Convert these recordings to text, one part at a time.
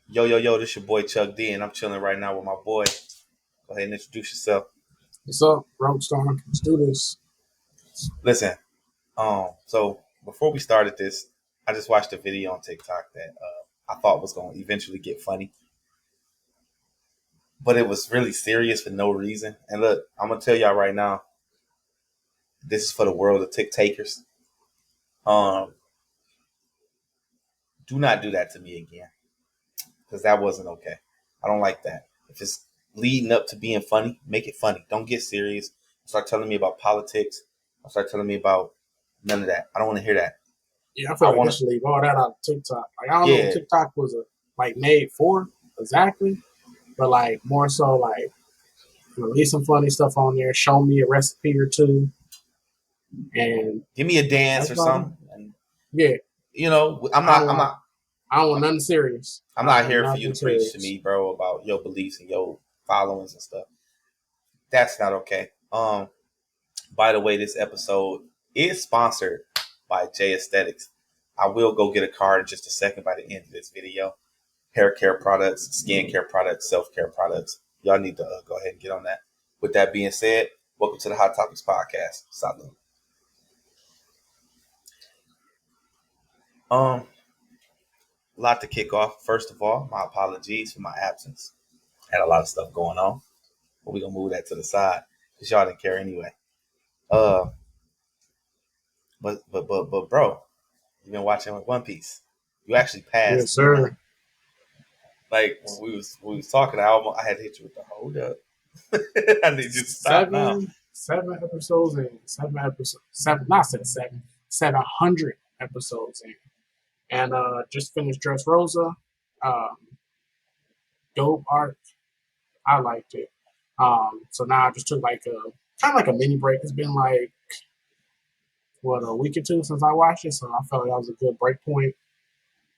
Yo, yo, yo, this your boy Chuck D, and I'm chilling right now with my boy. Go ahead and introduce yourself. What's up, Roguestorm? Let's do this. Listen, so before we started this, I just watched a video on TikTok that I thought was going to eventually get funny, but it was really serious for no reason. And look, I'm going to tell y'all right now, this is for the world of TikTakers. Um, do not do that to me again, because that wasn't okay. I don't like that. If it's leading up to being funny, make it funny. Don't get serious. Start telling me about politics. Start telling me about none of that. I don't want to hear that. Yeah, I feel I like they want to, should leave all that out of TikTok. Like, I don't know what yeah, TikTok was made for exactly, but like more so like release some funny stuff on there, show me a recipe or two, and give me a dance that's or about it. something. And Yeah, you know, I'm I not, don't I'm want not, I don't want nothing serious. I'm I don't not want here for you nothing to preach to serious. me, bro, about your beliefs and your followings and stuff. That's not okay. By the way, this episode is sponsored by J Aesthetics. I will go get a card in just a second by the end of this video. Hair care products, skin care products, self care products. Y'all need to go ahead and get on that. With that being said, welcome to the Hot Topics Podcast. Salud. Um, a lot to kick off. First of all, my apologies for my absence. Had a lot of stuff going on, but we're gonna move that to the side because y'all didn't care anyway. Uh, but, bro, you've been watching One Piece. You actually passed Yes, me, man. sir. Like when we was talking, I had to hit you with the hold up. I need you to stop now. Seven episodes in. Seven episodes. Seven, not seven. 700 episodes in. And just finished Dressrosa. Um, Dope art. I liked it. So now I just took like a kind of like a mini break. It's been like a week or two since I watched it, so I felt like that was a good break point.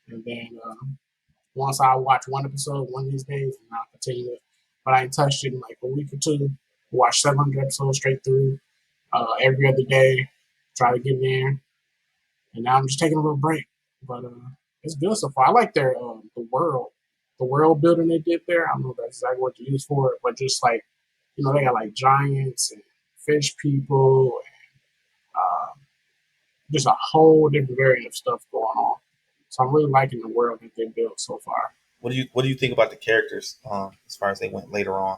And then once I watch one episode one of these days, and I'll continue it. But I ain't touched it in like a week or two. Watch 700 episodes straight through every other day. Try to get in there, and now I'm just taking a little break. But it's good so far. I like their the world building they did there. I don't know if that's exactly what to use for it, but just like they got like giants and fish people, and just a whole different variant of stuff going on. So I'm really liking the world that they built so far. What do you think about the characters? As far as they went later on.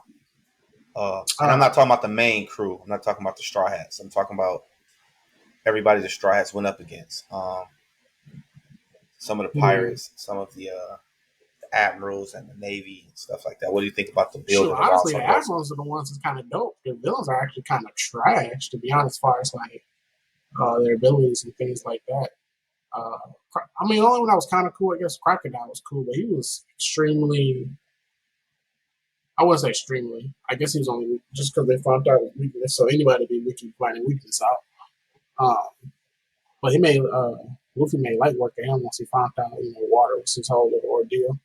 And I'm Uh, not talking about the main crew. I'm not talking about the Straw Hats. I'm talking about everybody the Straw Hats went up against. Some of the hmm. pirates, some of the admirals and the navy and stuff like that. What do you think about the Sure, building around honestly, some the of those? admirals are the ones that's kind of dope. The villains are actually kind of trash, to be honest, as far as like their abilities and things like that. Uh, I mean, the only one that was kind of cool, I guess, Crocodile was cool, but he was extremely. I wouldn't say extremely. I guess he was only weak just because they found out his weakness. So anybody be weak can find a weakness out. But he made Luffy made light work of him once he found out water was his whole little ordeal.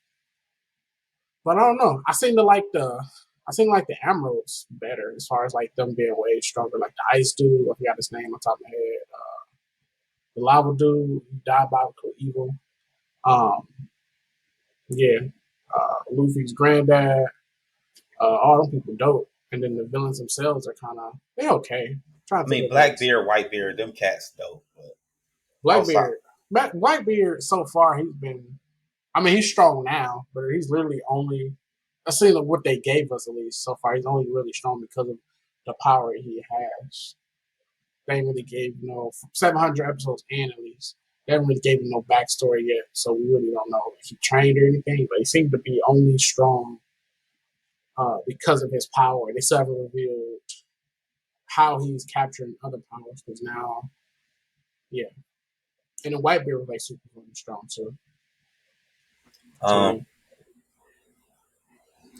But I don't know. I seem like the emeralds better as far as like them being way stronger. Like the ice dude, I forgot his name on top of my head. The lava dude, diabolical evil. Um, yeah, Luffy's granddad. All them people dope. And then the villains themselves are kind of they okay. I'm trying I to think mean, of this. Blackbeard, Whitebeard, them cats though. But outside, Blackbeard. Blackbeard so far he's been. I mean he's strong now, but he's literally only. Let's see what they gave us at least so far. He's only really strong because of the power he has. They ain't really gave 700 episodes in at least. They haven't really gave him no backstory yet, so we really don't know if he trained or anything. But he seemed to be only strong because of his power. They still haven't revealed how he's capturing other powers because now, yeah. And the Whitebeard was like super fucking strong too. So um, yeah.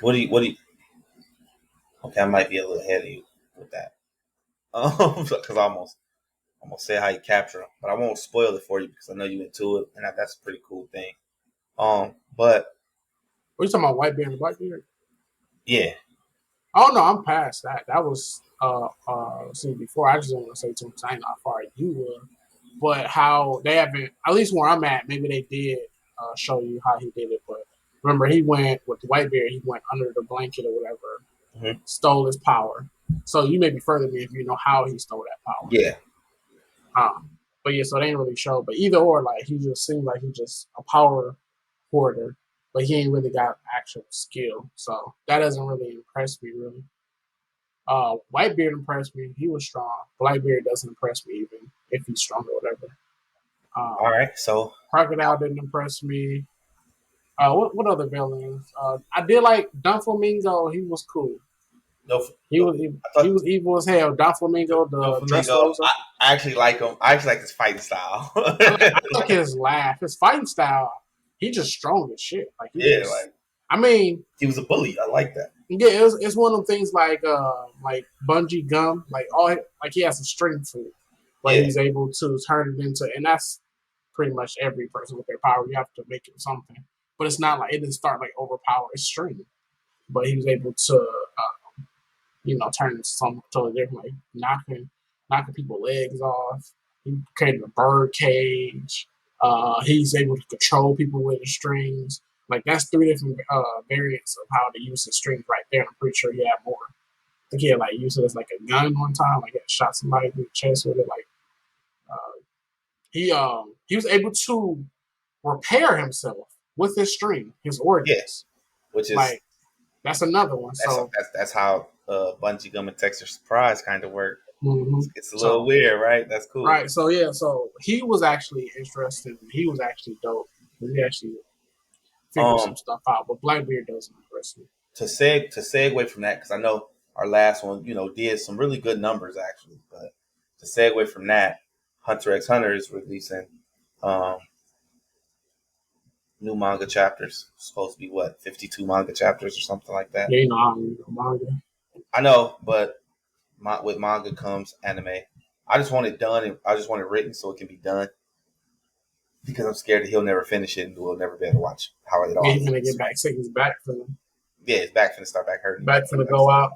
what do you? Okay, I might be a little ahead of you with that. Because I almost say how you capture them, but I won't spoil it for you because I know you into it, and that's a pretty cool thing. But What are you talking about, Whitebeard and Blackbeard? yeah, Oh no, I'm past that. That was see before. I just don't want to say too much. I ain't know how far you were, but how they haven't. At least where I'm at, maybe they did show you how he did it. But Remember, he went with Whitebeard. He went under the blanket or whatever, Mm-hmm. stole his power. So you may be further me if you know how he stole that power. Yeah. But yeah, so they ain't really show. But either or, like he just seemed like he's just a power hoarder, but he ain't really got actual skill. So that doesn't really impress me really. Whitebeard impressed me. He was strong. Blackbeard doesn't impress me even if he's strong or whatever. All right. So Crocodile didn't impress me. What other villains? I did like Don Flamingo. He was cool. no, He no was I thought he was evil as hell. Don Flamingo, the Flamingo. Dressrosa. I actually like him. I actually like his fighting style. I like his laugh, his fighting style. He just strong as shit. Like he Yeah, just. like I mean, he was a bully. I like that. yeah, it's one of them things like bungee gum. Like he has a string for it, but Yeah, he's able to turn it into, and that's pretty much every person with their power. You have to make it something, but it's not like it didn't start like overpower. It's string, but he was able to turn into something totally different, like knocking people's legs off. He created a bird cage. He's able to control people with his strings. Like that's three different variants of how to use his strings right there. I'm pretty sure he had more. I think he had like used it as like a gun one time, like he had shot somebody in the chest with it. Like uh, he was able to repair himself with his string, his yeah. organs. Which is Like that's another one. So that's how bungee gum and Texas Surprise kind of work. mhm. It's a little so weird, right? That's cool. right. So yeah. So he was actually interesting. He was actually dope. He actually figured some Um, stuff out. But Blackbeard doesn't impress me. to segue from that because I know our last one, did some really good numbers actually. But to segue from that, Hunter x Hunter is releasing um, new manga chapters. It's supposed to be what 52 manga chapters or something like that. Yeah, I don't read no manga. I know, but with manga comes anime. I just want it done, and I just want it written so it can be done because I'm scared that he'll never finish it and we'll never be able to watch how it Yeah, all he's gonna ends. get back. Sick his back for them. Yeah, his back finna start back hurting. Back for to go out.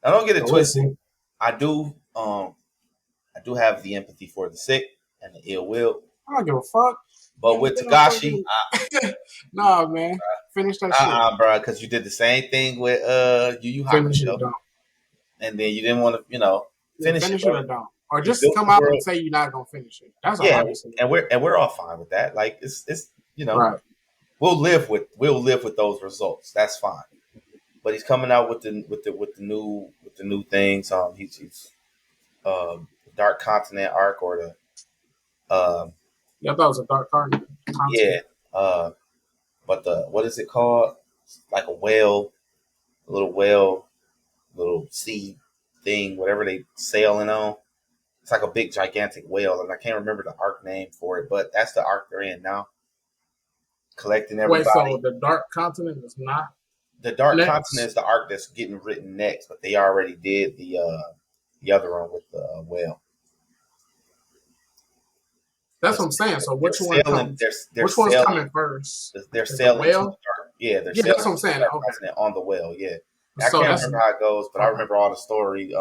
Now don't get it So twisted. listen, I do I do have the empathy for the sick and the ill will. I don't give a fuck. But with Tagashi, Nah, man. Finish that shit. bro, because you did the same thing with Yu Yu Finish it or Hakusho, don't. and then you didn't want to, Yeah, finish it, finish it bro. or don't. Or You just built come the out and world, say you're not gonna finish it. That's a yeah, hard thing. and we're all fine with that. Like it's Right. we'll live with those results. That's fine. But he's coming out with the new things. He's Dark Continent arc or the Yeah, I thought it was a dark card. yeah. Uh, but the what is it called? It's like a whale, a little whale, little sea thing, whatever they sailing on. It's like a big gigantic whale, and I can't remember the arc name for it, but that's the arc they're in now. Collecting Wait, so everybody. the dark continent is not The Dark Continent next? is the arc that's getting written next, but they already did the other one with the whale. That's what I'm Because saying. So they're which one sailing. comes? They're Which one's sailing. coming first? They're Is the sailing to the whale? dark. Yeah, they're Yeah, sailing that's what I'm to the saying. dark Okay. continent on the whale. Yeah, I So can't that's remember how it goes, but I okay. remember all the story.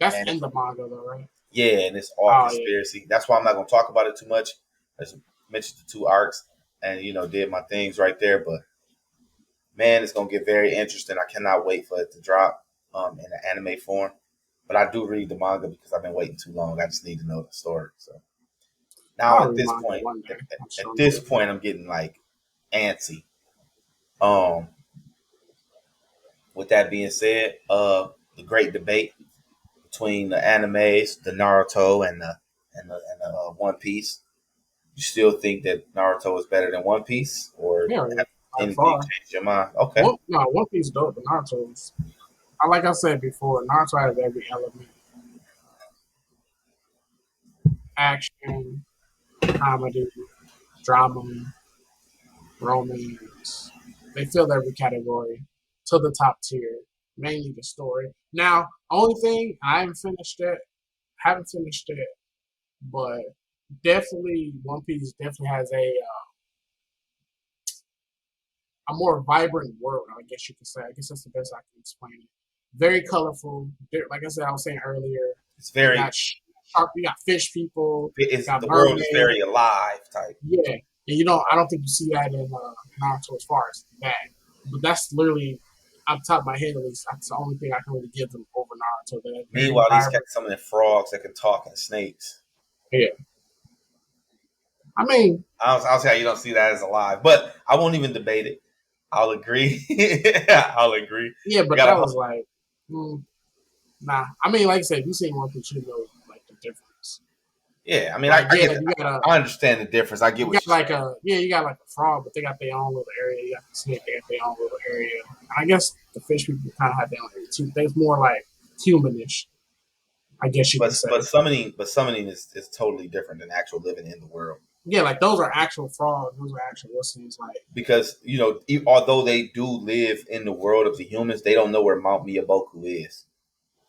That's And in it's, the manga though, right? yeah, and it's all Oh yeah. conspiracy. That's why I'm not going to talk about it too much. I just mentioned the two arcs and did my things right there. But man, it's going to get very interesting. I cannot wait for it to drop in the anime form. But I do read the manga because I've been waiting too long. I just need to know the story. So now I'll at read this manga point, one day. at, I'm at sure this manga. point, I'm getting like antsy. Um, with that being said, the great debate between the animes, the Naruto and the One Piece. You still think that Naruto is better than One Piece, or Yeah, have by anything far. changed your mind? Okay, One Piece dope, but Naruto's. Like I said before, Naruto has every element: action, comedy, drama, romance. They filled every category to the top tier. Mainly the story. Now, only thing I haven't finished it, but definitely One Piece definitely has a more vibrant world. I guess you could say. I guess that's the best I can explain it. Very colorful. Like I said, I was saying earlier, it's you very got shark, you got fish people, you it's got the world is mermaids. very alive type. Yeah, And I don't think you see that in Naruto as far as that. But that's literally, off the top of my head at least, that's the only thing I can really give them over Naruto. That very Meanwhile, these vibrant. cats summoning frogs that can talk and snakes. Yeah. I mean, I'll say you don't see that as alive, but I won't even debate it. I'll agree. I'll agree. yeah, I but got that a was like, nah. I mean, like I said, if you seen One Piece, you know like the difference. yeah. I mean, Like, I yeah, get it. you got a I understand the difference. I get you what got you're like saying. you got like a frog, but they got their own little area. You got the snake, they got their own little area. I guess the fish people kind of have their own area too. They're more like humanish, I guess you But could but say. summoning but summoning is totally different than actual living in the world. Yeah, like those are actual frogs. Those are actual what's names like. Because although they do live in the world of the humans, they don't know where Mount Miyaboku is.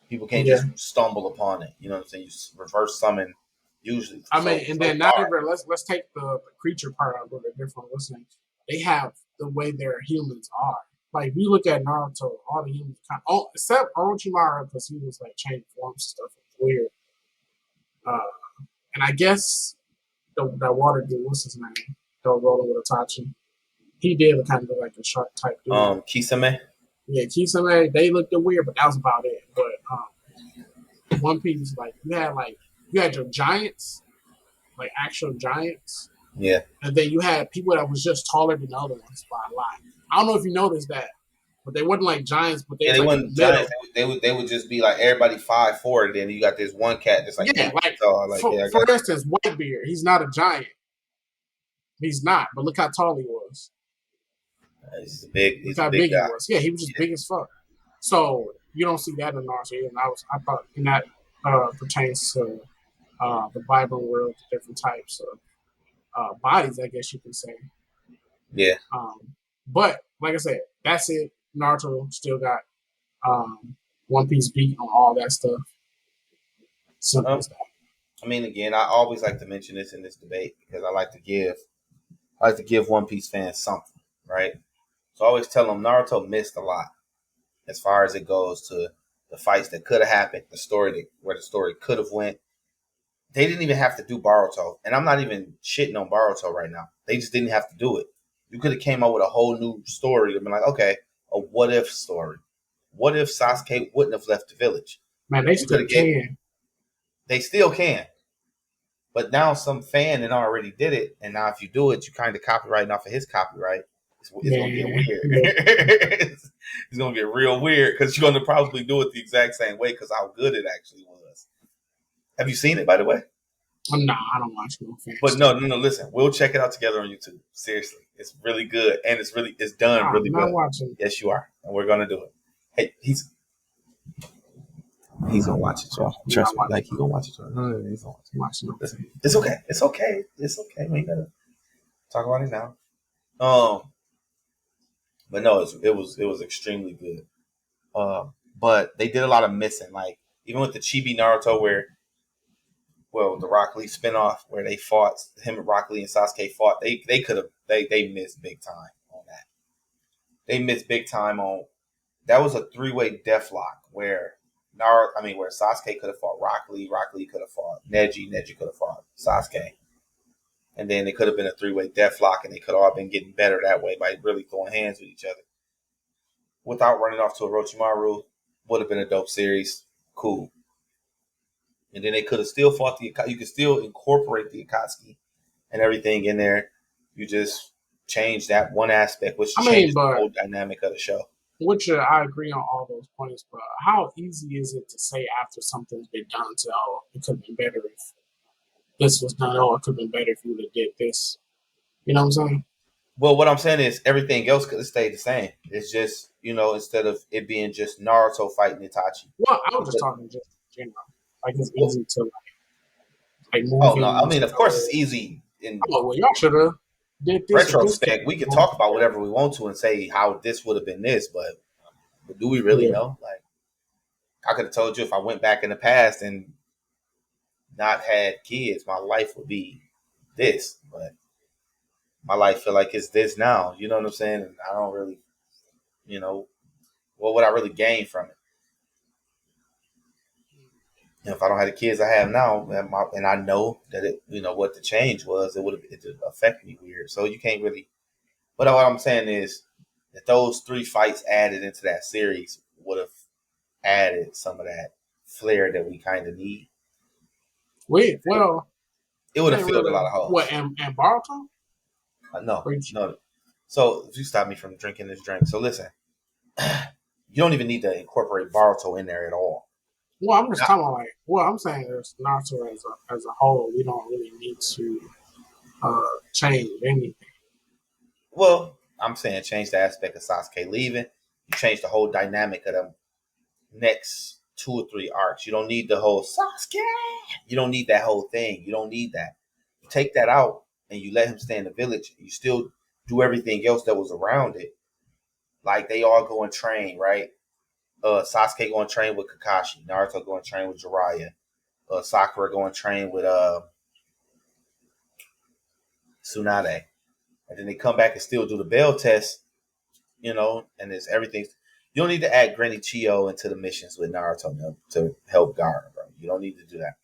People can't Yeah, just stumble upon it. You know what I'm saying? You reverse summon usually I mean, so and so then not far. even let's take the creature part out a little bit different. Listening, they have the way their humans are. Like if you look at Naruto, all the humans kind of, except Orochimaru because he was like changing forms and stuff. It's weird. Uh, and I guess that water dude, what's his name? That was rolling with Itachi. He did kind of look like a shark type dude. Kisame. Yeah, Kisame, they looked weird, but that was about it. But One Piece, you had your giants, like actual giants, Yeah. and then you had people that was just taller than the other ones by a lot. I don't know if you noticed that, but they wasn't like giants, but they Yeah, was they like in the weren't giants. middle. They would just be like everybody 5'4", and then you got this one cat that's like Yeah, 8 feet like tall. Like, yeah, I for got you. instance, Whitebeard, he's not a giant. He's not, but look how tall he was. Look He's a how big big he guy. was. Yeah, he was just Yeah. big as fuck. So you don't see that in Naruto. And I thought, and that pertains to the Bible world, the different types of bodies, I guess you can say. Yeah. But like I said, that's it. Naruto still got One Piece beat on all that stuff. Simple Um, as that. I mean, again, I always like to mention this in this debate because I like to give One Piece fans something, right? So I always tell them Naruto missed a lot as far as it goes to the fights that could have happened, where the story could have went. They didn't even have to do Baruto, and I'm not even shitting on Baruto right now. They just didn't have to do it. You could have came up with a whole new story and been like, okay, a what if story. What if Sasuke wouldn't have left the village? Man, they You could still have get. can. They still can, but now some fan that already did it, and now if you do it, you kind of copyrighting off of his copyright. It's gonna get Man, weird. look, It's gonna get real weird because you're gonna probably do it the exact same way because how good it actually was. Have you seen it, by the way? nah, I don't watch no fan But stuff. no, no, no. Listen, we'll check it out together on YouTube. Seriously, it's really good, and it's done Nah, I'm really not well. watching. Yes, you are, and we're gonna do it. Hey, he's gonna watch it, y'all. I'm not Trust me, watching. like he's gonna watch it. Y'all. No, he's gonna watch it. Watching no Listen, fan. it's okay. It's okay. It's okay. We ain't gotta talk about it now. Um, but no, it was extremely good. But they did a lot of missing, like even with the Chibi Naruto, the Rock Lee spinoff where they fought him and Rock Lee and Sasuke fought. They could have they missed big time on that. They missed big time on that was a 3-way deathlock where where Sasuke could have fought Rock Lee could have fought Neji could have fought Sasuke, and then it could have been a 3-way deathlock, and they could have all been getting better that way by really throwing hands with each other without running off to Orochimaru. Would have been a dope series, cool. And then they could have still fought you could still incorporate the Akatsuki and everything in there. You just change that one aspect, which I mean, changes the but whole dynamic of the show. which I agree on all those points. But how easy is it to say after something's been done to it could have been better if this was done? Oh, it could have been better if you would have did this. You know what I'm saying? Well, what I'm saying is everything else could have stayed the same. It's just, instead of it being just Naruto fighting Itachi. Well, I was just talking just in general. Like it's Well, easy to like move oh no, I things. mean, of course it's easy in Oh well, y'all should have did this with this retrospect. character. We can talk about whatever we want to and say how this would have been this, but do we really Yeah, know? Like, I could have told you if I went back in the past and not had kids, my life would be this, but my life feel like it's this now. You know what I'm saying? And I don't really, what would I really gain from it? And if I don't have the kids I have now, and I know that it, what the change was, it would affect me weird. So you can't really. But what I'm saying is that those 3 fights added into that series would have added some of that flair that we kind of need. Wait, well, It would I have didn't filled a really. lot of What, holes. and Barton? No, no. So if you stop me from drinking this drink, so listen, you don't even need to incorporate Baruto in there at all. Well, I'm just Not, talking about like. Well, I'm saying there's Naruto as a whole. We don't really need to change anything. well, I'm saying change the aspect of Sasuke leaving. You change the whole dynamic of them next 2 or 3 arcs. You don't need the whole Sasuke. You don't need that whole thing. You don't need that. You take that out and you let him stay in the village. You still do everything else that was around it. Like they all go and train, right? Sasuke going to train with Kakashi. Naruto going to train with Jiraiya. Sakura going to train with Tsunade. And then they come back and still do the Bell test, and it's everything. You don't need to add Granny Chio into the missions with Naruto to help Gaara, bro. You don't need to do that.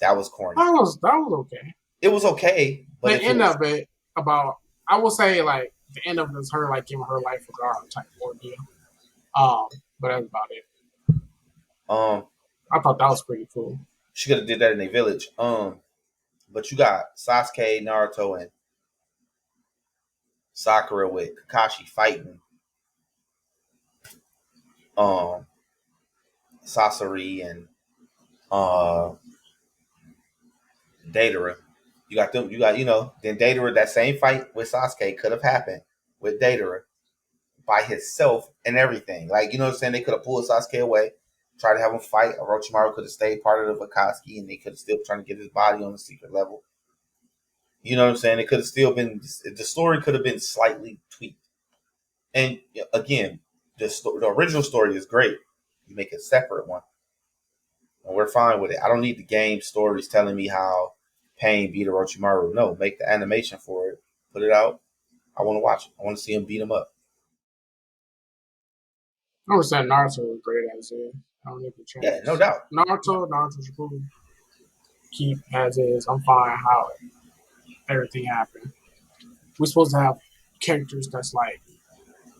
That was corny. That was okay. It was okay, but The if it end was, of it about I will say like the end of it is her like giving her life for God type ordeal. But that's about it. um, I thought that was pretty cool. she could have did that in a village. But you got Sasuke, Naruto, and Sakura with Kakashi fighting. Um, Sasori and uh Datara. You got them. You got Then Datara. That same fight with Sasuke could have happened with Datara by himself and everything. Like what I'm saying, they could have pulled Sasuke away, tried to have him fight. Orochimaru could have stayed part of the Akatsuki, and they could have still trying to get his body on the secret level. You know what I'm saying? It could have still been the story could have been slightly tweaked. And again, the original story is great. You make a separate one, and we're fine with it. I don't need the game stories telling me how Pain beat Orochimaru. No, make the animation for it, put it out. I want to watch it. I want to see him beat him up. I understand Naruto was great as is. I don't need to Yeah, change. no doubt. Naruto Shippuden, keep as is. I'm fine how everything happened. We're supposed to have characters that's like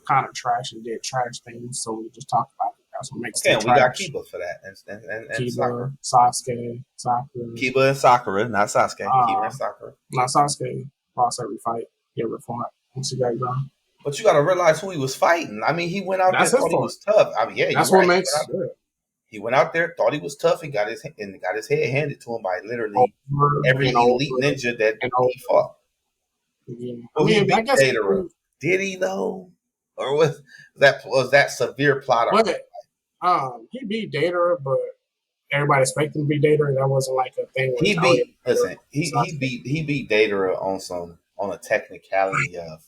kind of trash and did trash things, so we just talk about it. That's what makes Okay, them and we got trash. Kiba for that, and Sakura. Kiba, Sasuke, Sakura. Kiba and Sakura, not Sasuke. Kiba Uh, and Sakura. Now Sasuke lost every fight he ever fought once he got ground. But you got to realize who he was fighting. I mean, he went out there That's his thought he fault. was tough. I mean, yeah, you're That's what right. makes He went out there thought he was tough and got his head handed to him by literally over every and elite over ninja that and he over fought. again. I Well, he mean, I beat guess Datara. Did he though, or was that severe plot armor? but he beat Data, but everybody expected him to beat Data. That wasn't like a thing where He it's like, oh beat. yeah, Listen, Sasuke. he beat Datara on a technicality of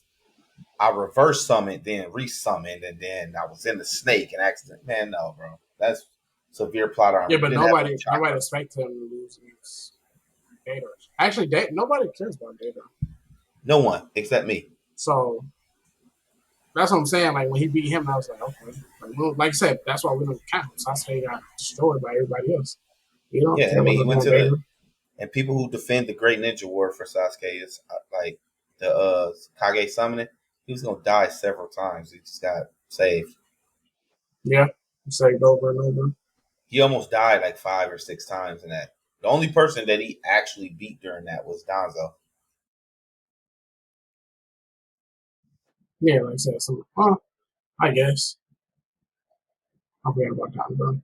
I reverse summoned, then resummoned, and then I was in the snake and accident. Man, no, bro, that's severe plot Yeah, armor. You but didn't have no nobody chakra. expected him to lose against Data. Actually, nobody cares about Data. No one except me. So that's what I'm saying. Like when he beat him, I was like, okay. Like I said, that's why we don't count. Sasuke got destroyed by everybody else. You don't Yeah, care I about mean, he no went damn to the Data. and people who defend the Great Ninja War for Sasuke is like the Kage summoning. He was gonna die several times. He just got saved. Yeah, saved over and over. He almost died like 5 or 6 times in that. The only person that he actually beat during that was Danzo. Yeah, like I said, so, I guess. I forgot about that, bro.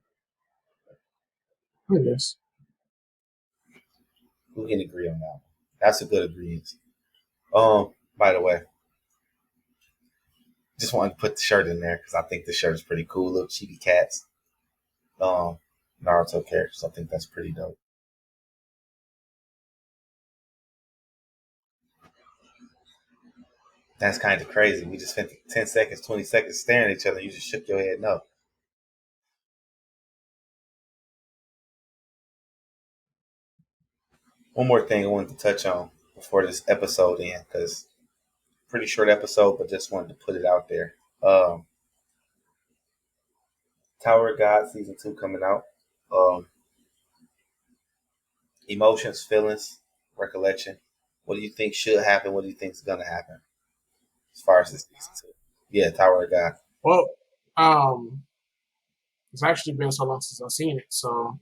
I guess. Who can agree on that? That's a good agreement. By the way, just wanted to put the shirt in there because I think the shirt is pretty cool. Little chibi cats, um, Naruto characters. I think that's pretty dope. That's kind of crazy. We just spent 10 seconds, 20 seconds staring at each other. You just shook your head no. One more thing I wanted to touch on before this episode in, because pretty short episode, but just wanted to put it out there. Tower of God season 2 coming out. Um, Emotions, feelings, recollection. What do you think should happen? What do you think is gonna happen as far as this season two? Yeah, Tower of God. Well, um, it's actually been so long since I've seen it, so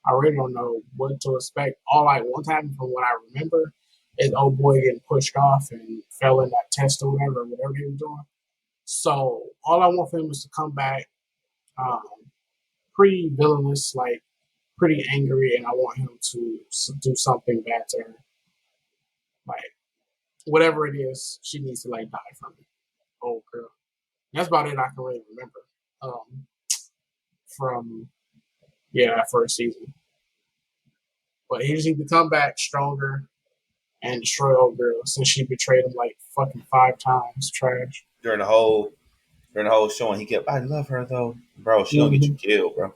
I really don't know what to expect. All I one time from what I remember is old boy getting pushed off and fell in that test or whatever he was doing. So all I want for him is to come back, um, pretty villainous, like pretty angry, and I want him to do something bad to her, like whatever it is, she needs to like die from it. Old girl. That's about it I can really remember from that first season. But he just needs to come back stronger and destroy old girl since she betrayed him like fucking 5 times. Trash. During the whole showing, he kept, I love her though, bro. She gonna get you killed, bro.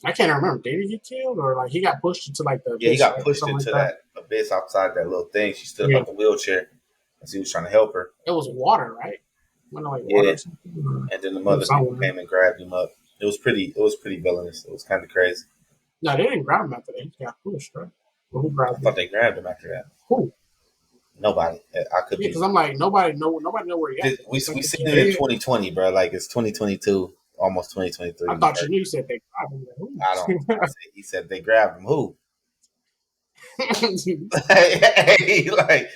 I can't remember. Did he get killed or like he got pushed into like the Yeah, he abyss, got right? pushed Something like into that. that abyss outside that little thing. She stood Yeah, up out the wheelchair as he was trying to help her. it was water, right? Went like water Yeah, or something. and then the It mother was people somewhere. came and grabbed him up. It was pretty villainous. It was kind of crazy. No, they didn't grab him after that. He got pushed, right? But who I grabbed thought him? they grabbed him after that. Who? Nobody. I could Yeah, be. because I'm like nobody know where he at. We It's like is he seen it in dead? 2020, bro. Like it's 2022, almost 2023. I We thought you heard. knew. You said they grabbed him. I don't. I said, he said they grabbed him. Who? Who? Hey, like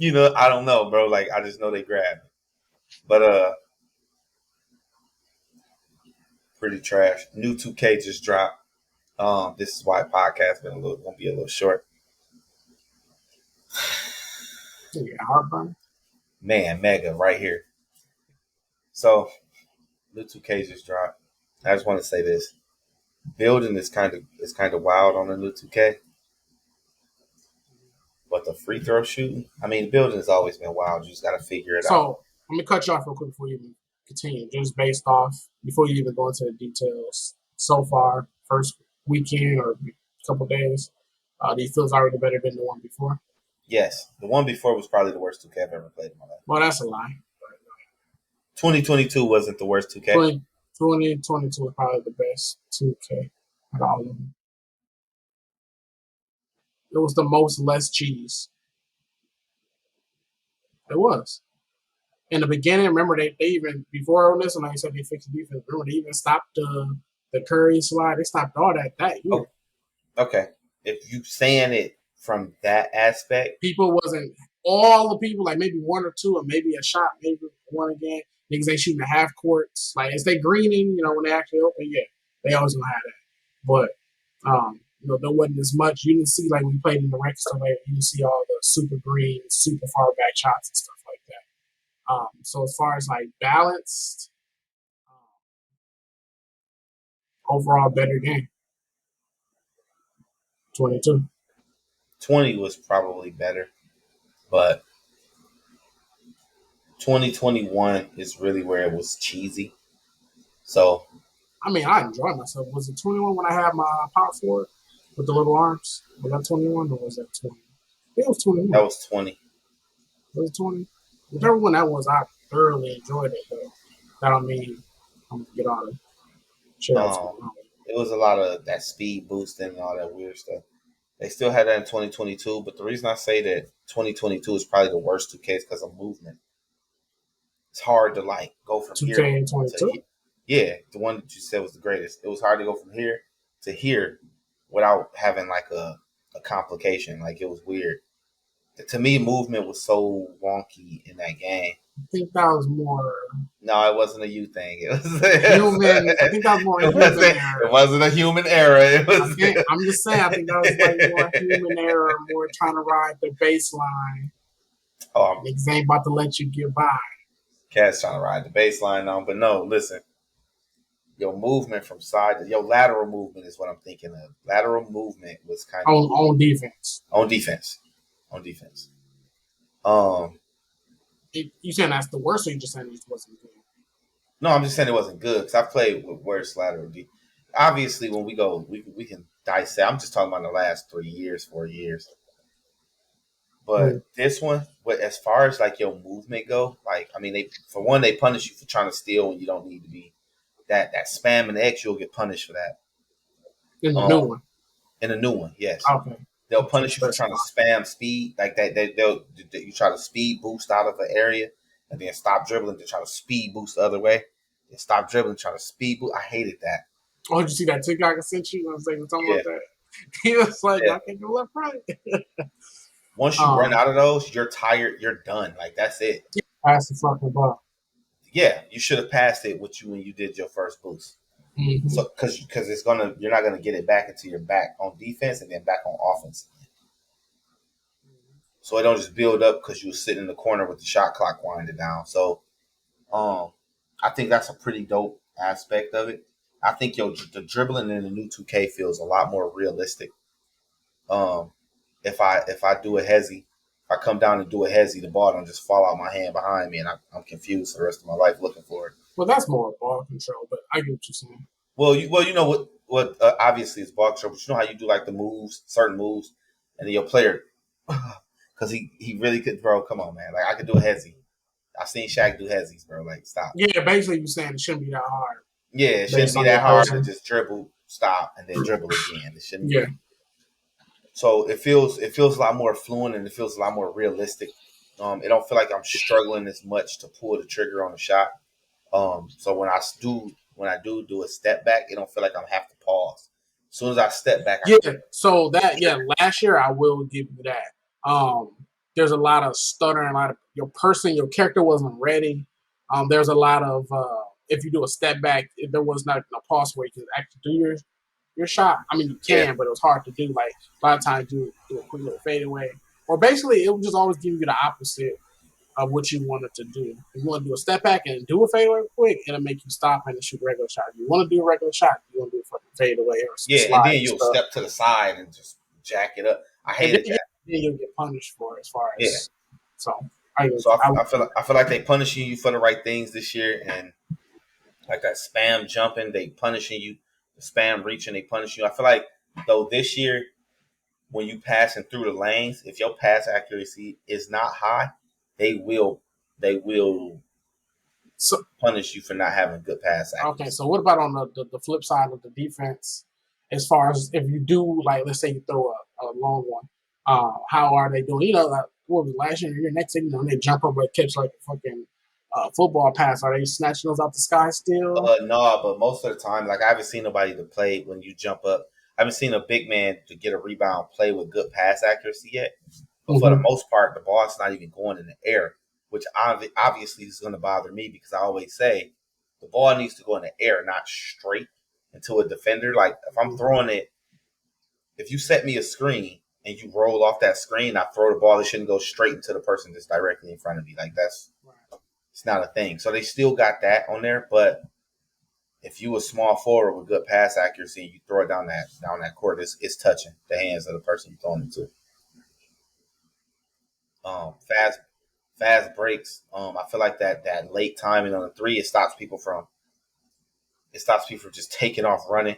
I don't know, bro. Like I just know they grabbed him. But pretty trash. New 2K just dropped. This is why podcast been gonna be a little short. Yeah, heartburn. Man, mega right here. So new 2K just dropped. I just want to say this: building is kind of wild on the new 2K, but the free throw shooting. I mean, building has always been wild. You just got to figure it out. So I'm gonna cut you off real quick before you even continue. Just based off before you even go into the details. So far, first weekend or couple days, do you feel it's already better than the one before? Yes, the one before was probably the worst 2K I've ever played in my life. Well, that's a lie. 2022 wasn't the worst 2K. 2022 was probably the best 2K out of all of them. It was the most less cheese. It was. In the beginning, remember they even before on this, and like I said, they fixed the defense. Remember they even stopped the Curry slide. They stopped all that year. Oh, okay. If you saying it from that aspect, People wasn't all the people like maybe one or two, or maybe a shot, maybe one again. Niggas ain't shooting the half courts. Like is they greening? When they actually open, yeah, they always gonna have that. But there wasn't as much. You didn't see like when we played in the ranks stuff. Like, you didn't see all the super green, super far back shots and stuff like that. So as far as like balanced, overall better game. 22. 20 was probably better, but 2021 is really where it was cheesy. So I mean, I enjoyed myself. Was it 21 when I had my power forward with the little arms? Was that 21 or was that 20? I think it was 21. that was 20. Was it 20? Whichever one that was, I thoroughly enjoyed it. Though that don't mean I'm gonna get all the shit else Um, going on. it was a lot of that speed boosting and all that weird stuff. They still had that in 2022, but the reason I say that 2022 is probably the worst 2K is because of movement. It's hard to like go from here 2K and to 22. here. Yeah, the one that you said was the greatest. It was hard to go from here to here without having like a complication. Like it was weird. To me, movement was so wonky in that game. I think that was more No, it wasn't a you thing. It was. human. I think that was more human It error. wasn't a human error. It was. I'm just saying. I think that was like more human error, more trying to ride the baseline. Oh, Niggas ain't about to let you get by. Cat's trying to ride the baseline on, but no, listen. Your movement from side to your lateral movement is what I'm thinking of. Lateral movement was kind of On defense. on defense. On defense. Um, You saying that's the worst, or you just saying it just wasn't good? no, I'm just saying it wasn't good because I played with worse lateral D. Obviously, when we go, we can dissect. I'm just talking about the last 3 years, 4 years. But this one, as far as like your movement go, like I mean, they punish you for trying to steal when you don't need to be. That spam and X, you'll get punished for that. In the new one. In a new one, yes. Okay. They'll To punish you for trying to specify. spam speed like that. You try to speed boost out of an area and then stop dribbling to try to speed boost the other way. And stop dribbling, try to speed boost. I hated that. Oh, did you see that TikTok I sent you? I was like, talking Yeah, about that. He was like, yeah. I can't go left, right. Once you run Um, out of those, you're tired. You're done. Like that's it. pass the fucking ball. Yeah, you should have passed it with you when you did your first boost. Mm-hmm. So because you're not gonna get it back into your back on defense and then back on offense. So it don't just build up because you were sitting in the corner with the shot clock winding down. So um, I think that's a pretty dope aspect of it. I think the dribbling in the new 2K feels a lot more realistic. Um, if I do a hezzy, if I come down and do a hezzy, the ball don't just fall out my hand behind me, and I'm confused for the rest of my life looking for it. Well, that's more ball control, but I get what you're saying. Well, you know what obviously is ball control, but you know how you do like the moves, certain moves, and then your player, because he really could, bro. Come on, man. Like I could do a hezzy. I've seen Shaq do hezzies, bro. Like stop. Yeah, basically you're saying it shouldn't be that hard Yeah, it shouldn't based be on your that hard to person. just dribble, stop, and then dribble again. It shouldn't Yeah. be. So it feels a lot more fluent and it feels a lot more realistic. It don't feel like I'm struggling as much to pull the trigger on a shot. So when I do a step back, it don't feel like I'm have to pause. As soon as I step back, I Yeah. can So pull the that, yeah, trigger. last year I will give you that. There's a lot of stuttering, a lot of your character wasn't ready. There's a lot of if you do a step back, if there was not a pause where you can actually do your shot. I mean, you Yeah, can, but it was hard to do. Like a lot of times, you do a quick little fadeaway, or basically, it would just always give you the opposite of what you wanted to do. If you want to do a step back and do a fadeaway quick, it'll make you stop and shoot a regular shot. If you want to do a regular shot, you want to do a fucking fadeaway or some yeah, and slide then and you'll stuff, step to the side and just jack it up. I and then, hated yeah, that. then you'll get punished for it as far Yeah. as so. I So I would do I feel like they punishing you for the right things this year, and like that spam jumping, they punishing you. The spam reaching, they punish you. I feel like though this year when you passing through the lanes, if your pass accuracy is not high, they will they will so. punish you for not having good pass Okay, accuracy. so what about on the flip side of the defense? As far as if you do, like, let's say you throw a long one, how are they doing? You know, like, what was it, last year, your next thing, you know, they jump up and catch like a fucking football pass. Are they snatching those out the sky still? No, but most of the time, like I haven't seen nobody to play when you jump up. I haven't seen a big man to get a rebound play with good pass accuracy yet. But for the Mm-hmm. most part, the ball's not even going in the air, which obviously is going to bother me because I always say the ball needs to go in the air, not straight into a defender. Like if I'm throwing it, if you set me a screen and you roll off that screen, I throw the ball. It shouldn't go straight into the person that's directly in front of me. Like that's Right. it's not a thing. So they still got that on there, but if you a small forward with good pass accuracy and you throw it down that court, it's touching the hands of the person you're throwing it to. Fast breaks. I feel like that late timing on the three, it stops people from just taking off running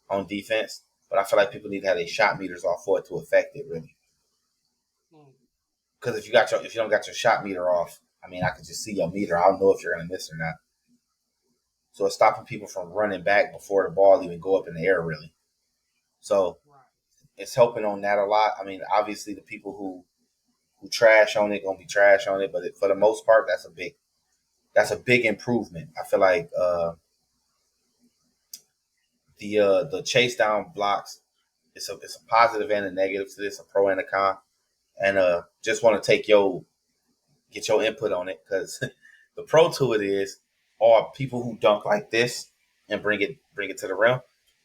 on defense. But I feel like people need to have their shot meters off for it to affect it really. Because if you don't got your shot meter off, I mean I can just see your meter. I don't know if you're gonna miss or not. So it's stopping people from running back before the ball even go up in the air really. So Right. it's helping on that a lot. I mean, obviously the people who trash on it gonna be trash on it, but for the most part, that's a big improvement. I feel like the chase down blocks. It's a positive and a negative to this, a pro and a con, and just want to get your input on it because the pro to it is all people who dunk like this and bring it to the rim.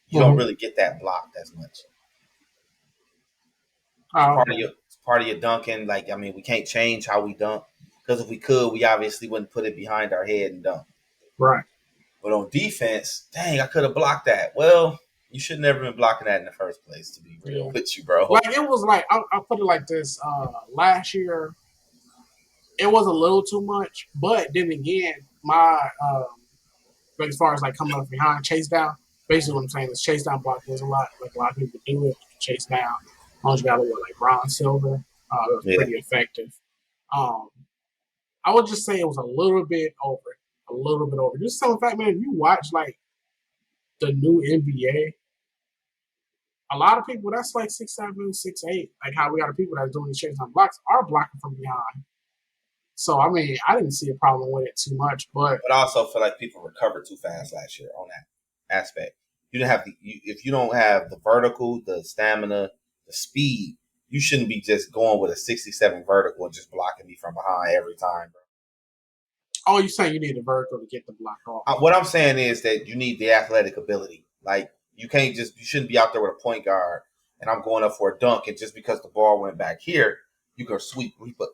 You don't Mm-hmm. really get that blocked as much. It's Oh, part of okay. your dunking. Like I mean, we can't change how we dunk because if we could, we obviously wouldn't put it behind our head and dunk. Right. But on defense, dang, I could have blocked that. Well, you should never been blocking that in the first place. To be real Yeah. with you, bro. Like it was like I'll put it like this. Last year it was a little too much, but then again, my like as far as like coming up behind, chase down. Basically, what I'm saying is chase down block. There's a lot like a lot of people do it. Chase down. As long as you got a little like bronze, silver, it was Yeah, pretty effective. Um, I would just say it was a little bit over, a little bit over. Just some fact, man. If you watch like the new NBA, a lot of people that's like 6'7", 6'8", like how we got the people that's doing these chase down blocks are blocking from behind. So I mean, I didn't see a problem with it too much, but I also feel like people recovered too fast last year on that aspect. You don't have if you don't have the vertical, the stamina, the speed, you shouldn't be just going with a 67 vertical and just blocking me from behind every time, bro. oh, you're saying you need a vertical to get the block off? What I'm saying is that you need the athletic ability. Like you shouldn't be out there with a point guard and I'm going up for a dunk, and just because the ball went back here, you can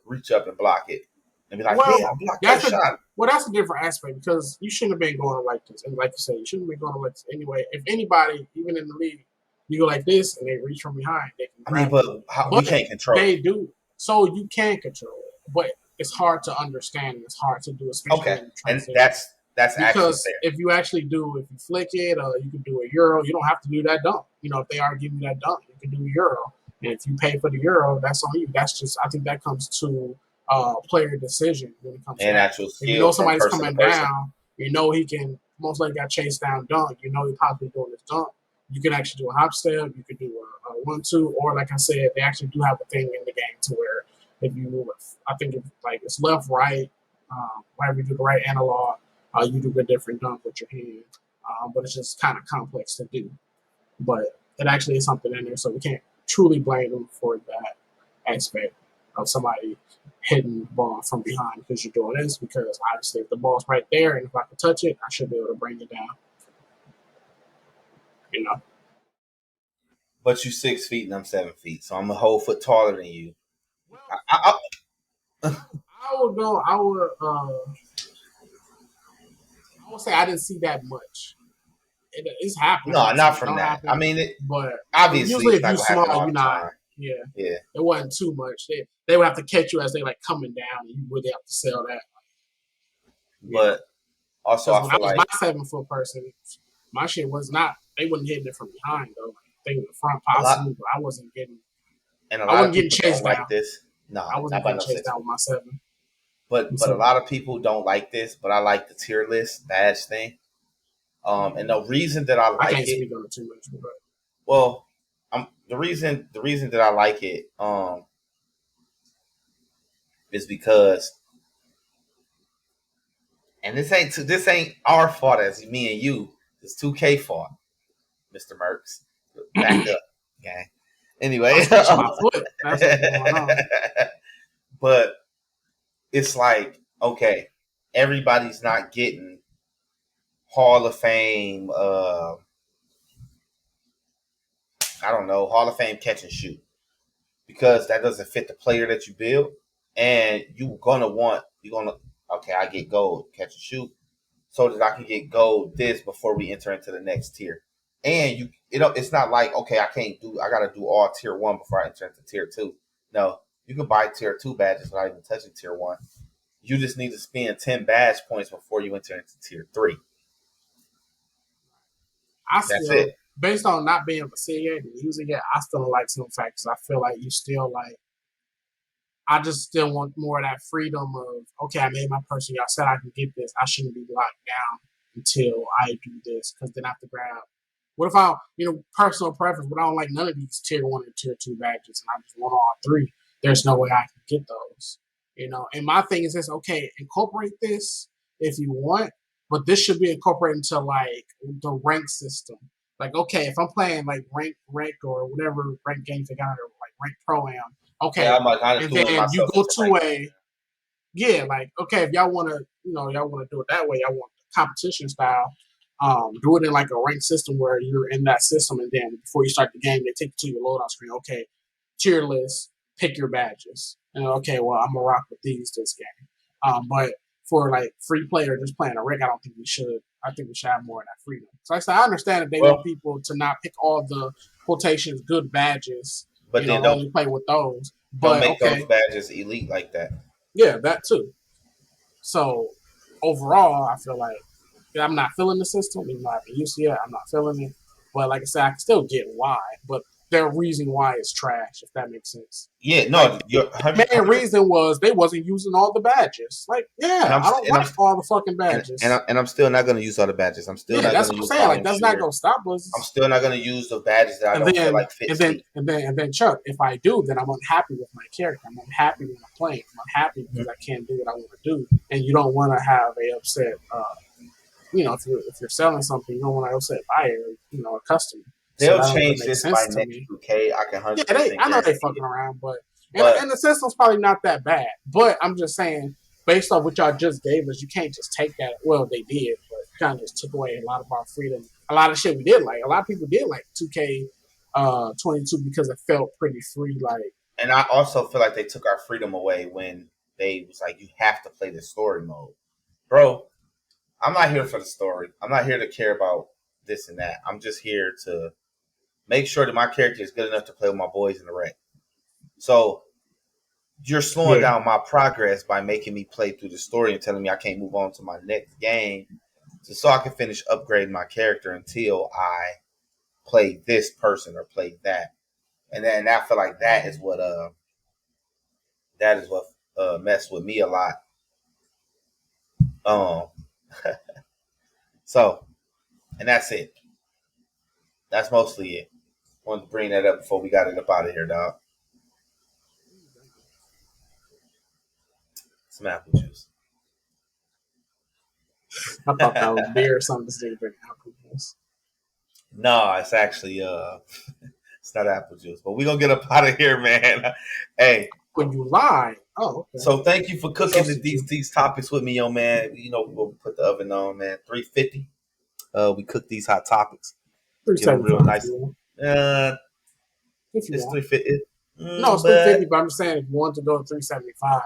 reach up and block it and be like, Well, yeah, I blocked that shot. that's a different aspect because you shouldn't have been going like this. And like you said, you shouldn't be going like this anyway. If anybody, even in the league, you go like this and they reach from behind, they can grab but we can't control they it. do. So you can control it, but it's hard to understand and it's hard to do, especially Okay, in and transition. that's actually Because fair. if you actually do, if you flick it, you can do a euro. You don't have to do that dunk. You know, if they are giving you that dunk, you can do a euro. And if you pay for the euro, that's on you. That's just, I think that comes to player decision when it comes to And that. actual If you know skill from somebody's person to coming person. down, you know he can most likely got chased down dunk. You know he possibly doing this dunk. You can actually do a hop step. You could do a 1-2, or like I said, they actually do have a thing in the game to where if you move, I think it's left, right, wherever you do the right analog, you do a different dunk with your hand. But it's just kind of complex to do. But it actually is something in there, so we can't truly blame them for that aspect of somebody hitting the ball from behind because you're doing this. Because obviously, if the ball's right there and if I can touch it, I should be able to bring it down. You know. But you 6 feet and I'm 7 feet, so I'm a whole foot taller than you. Well, I, I would go. I would say I didn't see that much. It's happened. I'm no, not saying not it from don't that. I happen, mean, but obviously usually it's if not you're gonna happen small, all you're the not. time. Yeah, Yeah, it wasn't too much. They would have to catch you as they like coming down, and you really have to sell that. You know, but also because I when I feel was my like 7 foot person, my shit was not. They wasn't hitting it from behind though. Like, they were the front a lot possibly, but I wasn't getting. and a I lot of wasn't getting people don't chased like down. this. No, I not wasn't by getting no chased six down feet. with my 7. And But a so lot of people don't like this. But I like the tier list badge thing. And the reason that I I like can't it, speak on it too much, but well, the reason that I like it, is because, and this ain't our fault as me and you. It's 2K fault, Mr. Merks. Back up, gang. I Anyway, was catching my foot. That's what's going on. but it's like, okay, everybody's not getting Hall of Fame. I don't know, Hall of Fame catch and shoot, because that doesn't fit the player that you build, and you're gonna okay, I get gold catch and shoot, so that I can get gold this before we enter into the next tier. And it's not like, okay, I gotta do all tier 1 before I enter into tier 2. No, you can buy tier 2 badges without even touching tier 1. You just need to spend 10 badge points before you enter into tier 3. I That's still, it. based on not being able to see it and using it, I still like some facts. I feel like you still like. I just still want more of that freedom of okay, I made my person. Y'all said I can get this. I shouldn't be locked down until I do this because then I have to grab. What if I, personal preference, but I don't like none of these tier 1 and tier 2 badges, and I just want all 3. There's no way I can get those. And my thing is this: okay, incorporate this if you want, but this should be incorporated into like the rank system. Like, okay, if I'm playing like rank or whatever rank games they got, or like rank pro am, Yeah, okay, I'm like, I just and threw in then you myself go into to ranking. like, okay, if y'all want to, y'all want to do it that way, y'all want the competition style, do it in like a ranked system where you're in that system, and then before you start the game, they take you to your loadout screen. Okay, tier list, pick your badges, and okay, well, I'm gonna rock with these this game. But for like free player just playing a rig, I don't think we should. I think we should have more of that freedom. So like I said, I understand that they want Well, people to not pick all the quotations good badges, but then only play with those. don't But make those okay, badges elite like that. yeah, that too. So overall, I feel like I'm not feeling the system. Even though I've been used to it, I'm not feeling it. But like I said, I can still get why. But their reason why it's trash, if that makes sense. Yeah, Like no, you're the 100. main reason was they wasn't using all the badges. Like, And yeah, I'm I don't and I'm like all the fucking and badges. I'm still not going to use all the badges. I'm still Yeah, not that's going to what I'm use saying. Like, volume that's not shooter. gonna stop I'm us. still not going to use the badges that I And don't feel then like fit Sleep. and then Chuck, if I do, then I'm unhappy with my character. I'm unhappy when I'm playing. I'm unhappy because I can't do what I want to do. And you don't want to have a upset. If you're selling something, you don't want to upset buyer, a customer. So They'll that don't even change make this by sense to next me. 2K. I can Yeah, 100% I know they guarantee fucking it. around, but But and the system's probably not that bad. But I'm just saying, based on what y'all just gave us, you can't just take that. Well, they did, but kind of just took away a lot of our freedom. A lot of shit we did like. A lot of people did like 2K 22 because it felt pretty free. Like, and I also feel like they took our freedom away when they was like, you have to play the story mode, bro. I'm not here for the story. I'm not here to care about this and that. I'm just here to make sure that my character is good enough to play with my boys in the wreck. So you're slowing yeah, down my progress by making me play through the story and telling me I can't move on to my next game, so I can finish upgrading my character until I play this person or play that. And then I feel like that is what messed with me a lot. Um, so and that's it. That's mostly it. Wanted to bring that up before we got it up out of here, dog. Some apple juice. I thought that was beer or something to drink alcohol. No, it's actually it's not apple juice. But we gonna get up out of here, man. Hey, When you lie, oh, okay. so thank you for What's cooking else to do? these topics with me, yo, man. You know we'll put the oven on, man. 350. We cook these hot topics. Get them real 375 if nice. you want. Uh, If you it's want. 350. No, it's 350, But but I'm just saying if you want to go to 375,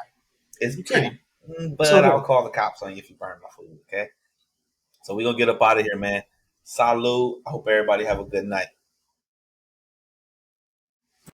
it's you can. pretty. It's But I'll okay. call the cops on you if you burn my food. Okay. So we gonna get up out of here, man. Salud. I hope everybody have a good night.